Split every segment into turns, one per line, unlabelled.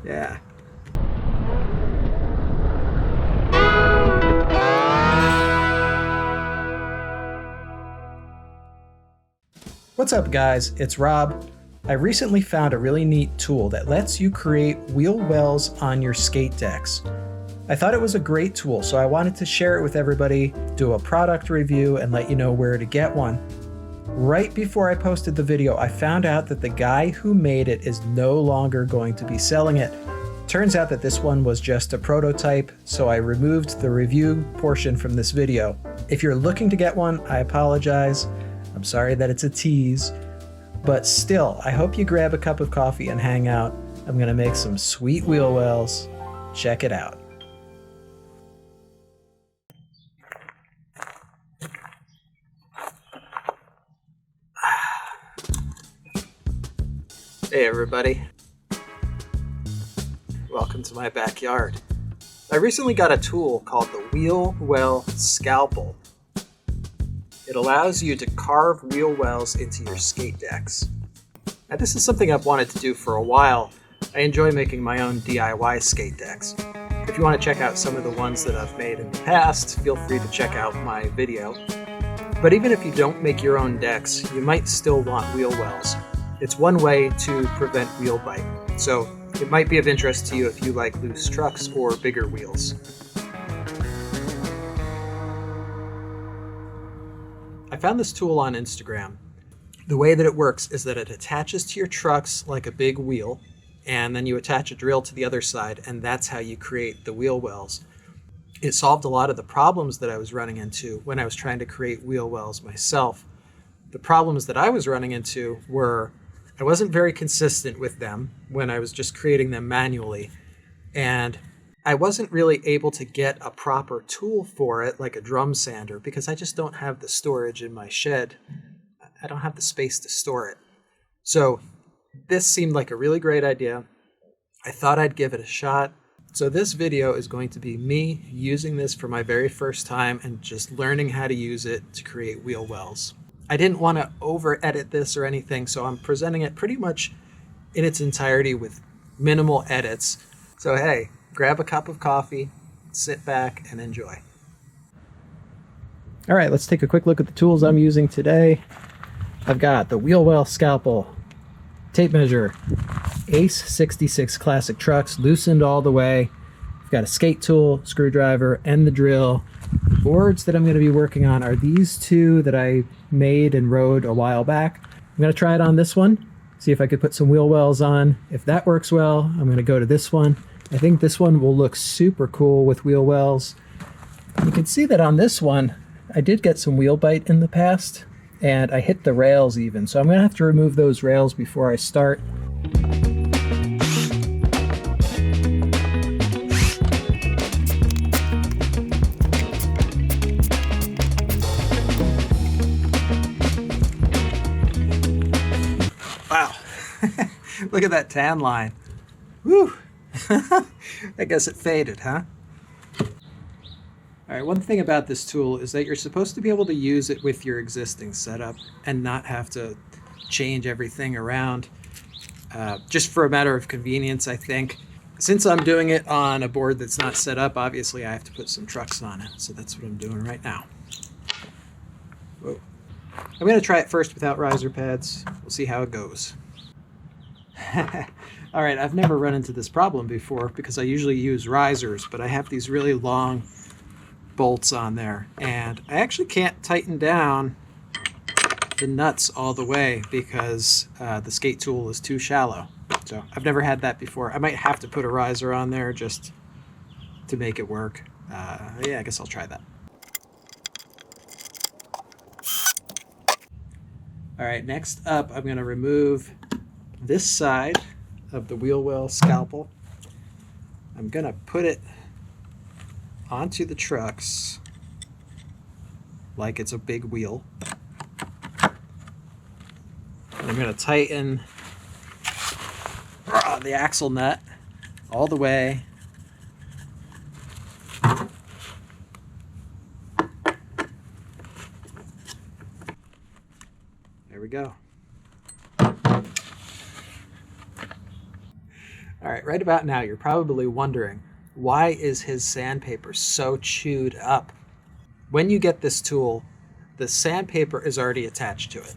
Yeah. What's up guys, it's Rob. I recently found a really neat tool that lets you create wheel wells on your skate decks. I thought it was a great tool, so I wanted to share it with everybody, do a product review, and let you know where to get one. Right before I posted the video, I found out that the guy who made it is no longer going to be selling it. Turns out that this one was just a prototype, so I removed the review portion from this video. If you're looking to get one, I apologize. I'm sorry that it's a tease, but still, I hope you grab a cup of coffee and hang out. I'm gonna make some sweet wheel wells. Check it out. Hey everybody. Welcome to my backyard. I recently got a tool called the Well Scalpel. It allows you to carve wheel wells into your skate decks. Now this is something I've wanted to do for a while. I enjoy making my own DIY skate decks. If you want to check out some of the ones that I've made in the past, feel free to check out my video. But even if you don't make your own decks, you might still want wheel wells. It's one way to prevent wheel bite, so it might be of interest to you if you like loose trucks or bigger wheels. I found this tool on Instagram. The way that it works is that it attaches to your trucks like a big wheel, and then you attach a drill to the other side, and that's how you create the wheel wells. It solved a lot of the problems that I was running into when I was trying to create wheel wells myself. The problems that I was running into were I wasn't very consistent with them when I was just creating them manually, and I wasn't really able to get a proper tool for it, like a drum sander, because I just don't have the storage in my shed. I don't have the space to store it. So this seemed like a really great idea. I thought I'd give it a shot. So this video is going to be me using this for my very first time and just learning how to use it to create wheel wells. I didn't want to over edit this or anything, so I'm presenting it pretty much in its entirety with minimal edits. So hey, grab a cup of coffee, sit back, and enjoy. All right, let's take a quick look at the tools I'm using today. I've got the Well Scalpel, tape measure, Ace 66 Classic Trucks, loosened all the way. I've got a skate tool, screwdriver, and the drill. The boards that I'm going to be working on are these two that I made and rode a while back. I'm going to try it on this one, see if I could put some wheel wells on. If that works well, I'm going to go to this one. I think this one will look super cool with wheel wells. You can see that on this one, I did get some wheel bite in the past, and I hit the rails even. So I'm going to have to remove those rails before I start. Wow, look at that tan line. Woo! I guess it faded, huh? All right, one thing about this tool is that you're supposed to be able to use it with your existing setup and not have to change everything around, just for a matter of convenience, I think. Since I'm doing it on a board that's not set up, obviously I have to put some trucks on it, so that's what I'm doing right now. Whoa. I'm going to try it first without riser pads. We'll see how it goes. All right, I've never run into this problem before because I usually use risers, but I have these really long bolts on there, and I actually can't tighten down the nuts all the way because the skate tool is too shallow. So I've never had that before. I might have to put a riser on there just to make it work. Yeah, I guess I'll try that. All right, next up, I'm going to remove this side of the Well Scalpel. I'm going to put it onto the trucks like it's a big wheel. And I'm going to tighten the axle nut all the way. There we go. All right, right about now, you're probably wondering, why is his sandpaper so chewed up? When you get this tool, the sandpaper is already attached to it.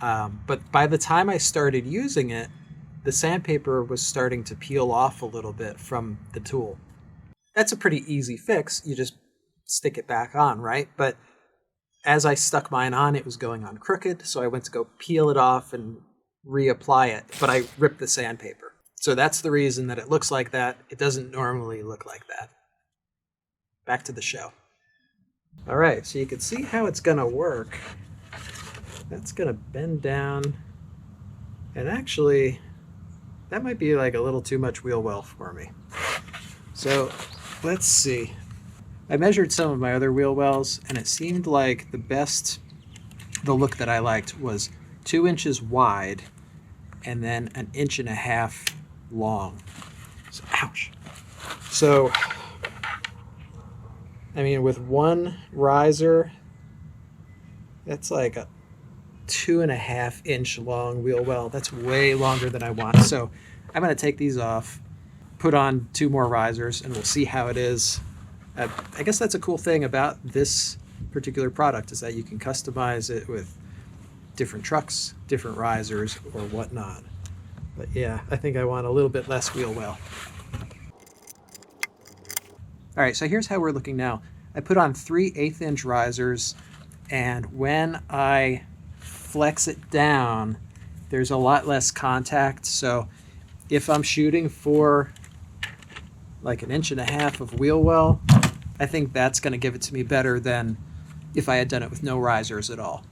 But by the time I started using it, the sandpaper was starting to peel off a little bit from the tool. That's a pretty easy fix. You just stick it back on, right? But as I stuck mine on, it was going on crooked, so I went to go peel it off and reapply it, but I ripped the sandpaper. So that's the reason that it looks like that. It doesn't normally look like that. Back to the show. All right, so you can see how it's gonna work. That's gonna bend down, and actually, that might be like a little too much wheel well for me. So let's see. I measured some of my other wheel wells, and it seemed like the look that I liked was 2 inches wide and then 1.5 inches long. So, ouch. So, I mean, with one riser, that's like a 2.5 inch long wheel well. That's way longer than I want. So I'm going to take these off, put on 2 more risers, and we'll see how it is. I guess that's a cool thing about this particular product, is that you can customize it with different trucks, different risers, or whatnot. But yeah, I think I want a little bit less wheel well. All right, so here's how we're looking now. I put on 3 1/8 inch risers, and when I flex it down, there's a lot less contact. So if I'm shooting for like 1.5 inches of wheel well, I think that's going to give it to me better than if I had done it with no risers at all.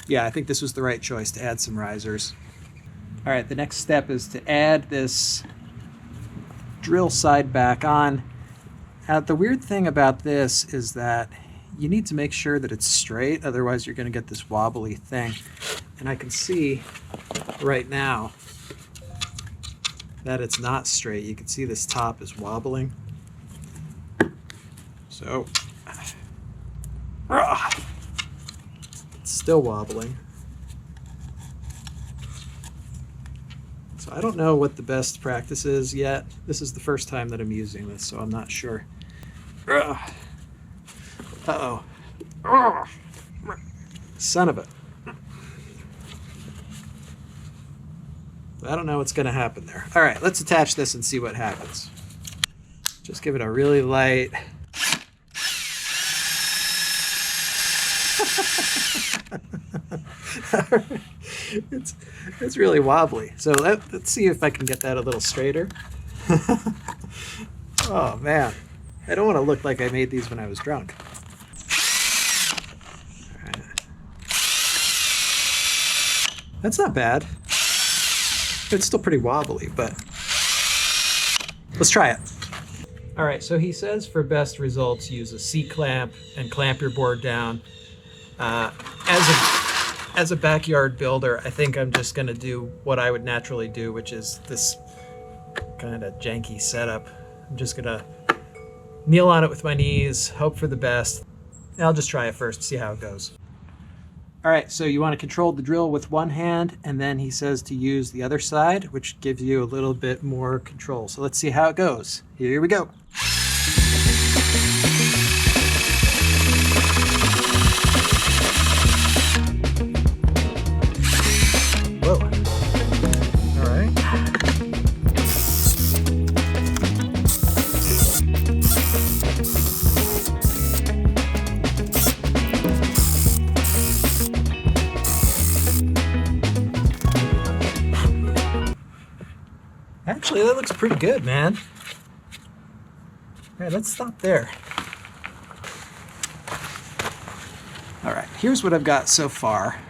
Yeah, I think this was the right choice to add some risers. All right, the next step is to add this drill side back on. The weird thing about this is that you need to make sure that it's straight, otherwise you're going to get this wobbly thing. And I can see right now that it's not straight. You can see this top is wobbling. So, it's still wobbling. So I don't know what the best practice is yet. This is the first time that I'm using this, so I'm not sure. Uh-oh. Son of a... I don't know what's going to happen there. All right, let's attach this and see what happens. Just give it a really light... it's really wobbly. So let's see if I can get that a little straighter. Oh man, I don't want to look like I made these when I was drunk. All right. That's not bad. It's still pretty wobbly, but let's try it. All right, so he says for best results, use a C-clamp and clamp your board down. As a backyard builder, I think I'm just gonna do what I would naturally do, which is this kind of janky setup. I'm just gonna kneel on it with my knees, hope for the best. And I'll just try it first, see how it goes. All right, so you want to control the drill with one hand, and then he says to use the other side, which gives you a little bit more control. So let's see how it goes. Here we go. Actually, that looks pretty good, man. All right, let's stop there. All right, here's what I've got so far.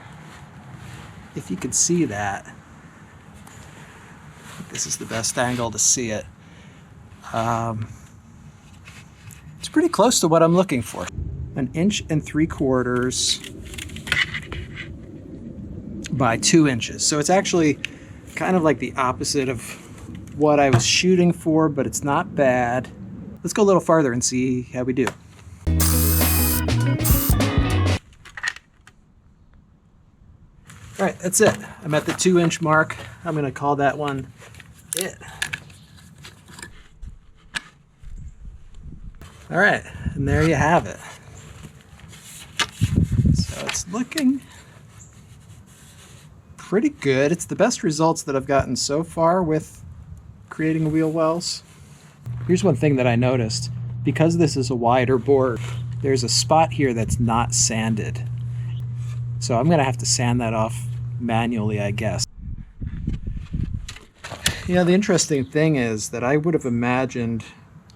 If you can see that, this is the best angle to see it. It's pretty close to what I'm looking for. 1.75 inches by 2 inches. So it's actually kind of like the opposite of what I was shooting for, but it's not bad. Let's go a little farther and see how we do. All right, that's it. I'm at the 2 inch mark. I'm gonna call that one it. All right, and there you have it. So it's looking pretty good. It's the best results that I've gotten so far with creating wheel wells. Here's one thing that I noticed. Because this is a wider board, there's a spot here that's not sanded. So I'm gonna have to sand that off manually, I guess. You know, the interesting thing is that I would have imagined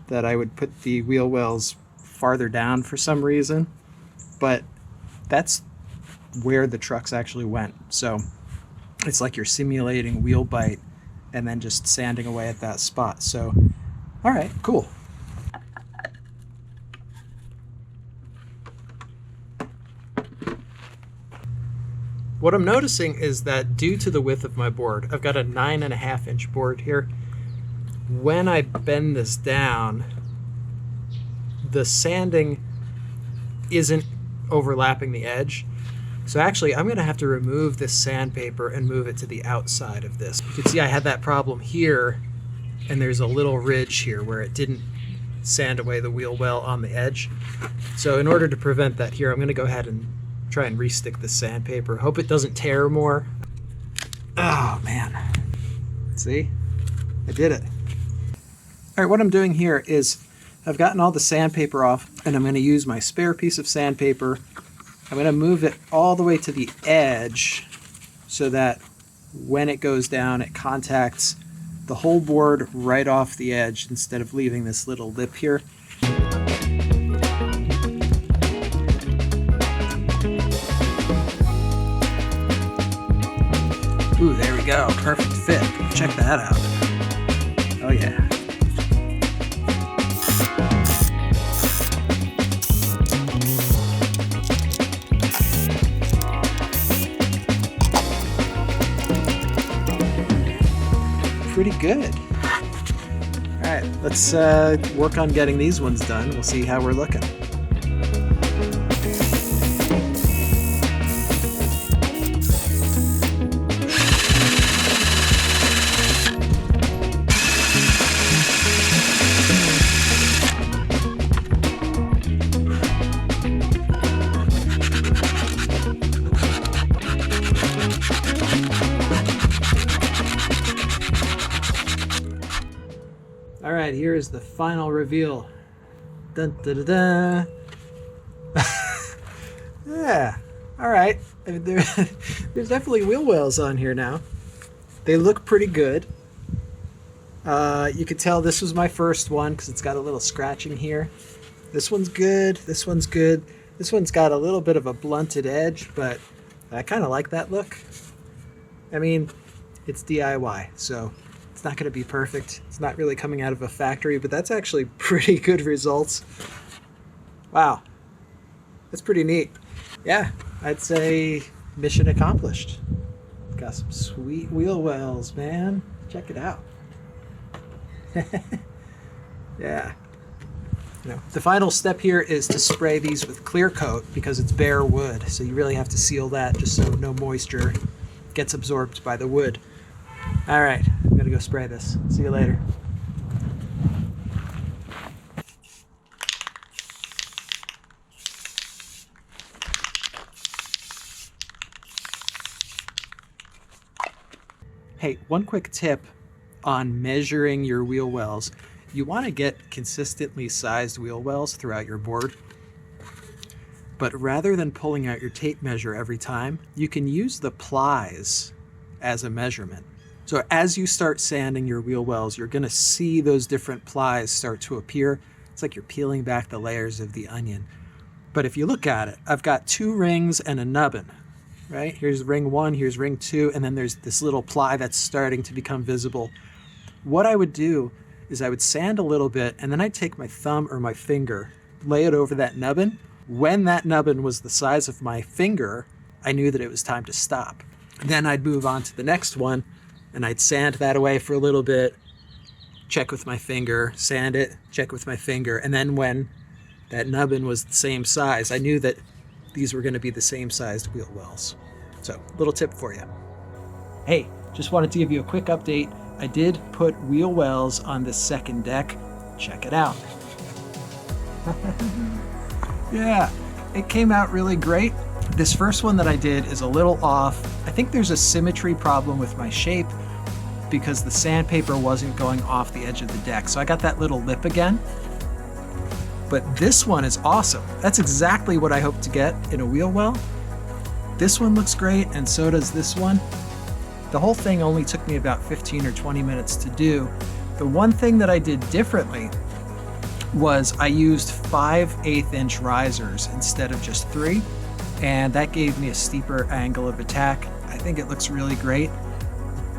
that I would put the wheel wells farther down for some reason, but that's where the trucks actually went. So it's like you're simulating wheel bite and then just sanding away at that spot. So, all right, cool. What I'm noticing is that due to the width of my board, I've got a 9.5-inch board here. When I bend this down, the sanding isn't overlapping the edge. So actually, I'm gonna have to remove this sandpaper and move it to the outside of this. You can see I had that problem here, and there's a little ridge here where it didn't sand away the wheel well on the edge. So in order to prevent that here, I'm gonna go ahead and try and re-stick the sandpaper. Hope it doesn't tear more. Oh man, see, I did it. All right, what I'm doing here is I've gotten all the sandpaper off, and I'm going to use my spare piece of sandpaper. I'm going to move it all the way to the edge so that when it goes down, it contacts the whole board right off the edge instead of leaving this little lip here. Ooh, there we go. Perfect fit. Check that out. Oh yeah. Pretty good. All right, let's work on getting these ones done. We'll see how we're looking. All right, here is the final reveal. Dun, dun, dun, dun. Yeah, all right. There's definitely wheel wells on here now. They look pretty good. You could tell this was my first one because it's got a little scratching here. This one's good. This one's good. This one's got a little bit of a blunted edge, but I kind of like that look. I mean, it's DIY, so it's not going to be perfect. It's not really coming out of a factory, but that's actually pretty good results. Wow, that's pretty neat. Yeah, I'd say mission accomplished. Got some sweet wheel wells, man. Check it out. Yeah. You know, the final step here is to spray these with clear coat because it's bare wood, so you really have to seal that just so no moisture gets absorbed by the wood. All right, I'm gonna go spray this. See you later. Hey, one quick tip on measuring your wheel wells. You want to get consistently sized wheel wells throughout your board, but rather than pulling out your tape measure every time, you can use the plies as a measurement. So as you start sanding your wheel wells, you're going to see those different plies start to appear. It's like you're peeling back the layers of the onion. But if you look at it, I've got 2 rings and a nubbin, right? Here's ring 1, here's ring 2, and then there's this little ply that's starting to become visible. What I would do is I would sand a little bit, and then I'd take my thumb or my finger, lay it over that nubbin. When that nubbin was the size of my finger, I knew that it was time to stop. Then I'd move on to the next one, and I'd sand that away for a little bit, check with my finger, sand it, check with my finger, and then when that nubbin was the same size, I knew that these were going to be the same sized wheel wells. So, little tip for you. Hey, just wanted to give you a quick update. I did put wheel wells on the second deck. Check it out. Yeah, it came out really great. This first one that I did is a little off. I think there's a symmetry problem with my shape because the sandpaper wasn't going off the edge of the deck. So I got that little lip again. But this one is awesome. That's exactly what I hope to get in a wheel well. This one looks great, and so does this one. The whole thing only took me about 15 or 20 minutes to do. The one thing that I did differently was I used 5/8 inch risers instead of just 3, and that gave me a steeper angle of attack. I think it looks really great.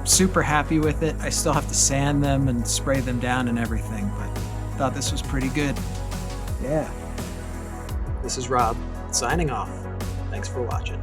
Super happy with it. I still have to sand them and spray them down and everything, but thought this was pretty good. Yeah. This is Rob, signing off. Thanks for watching.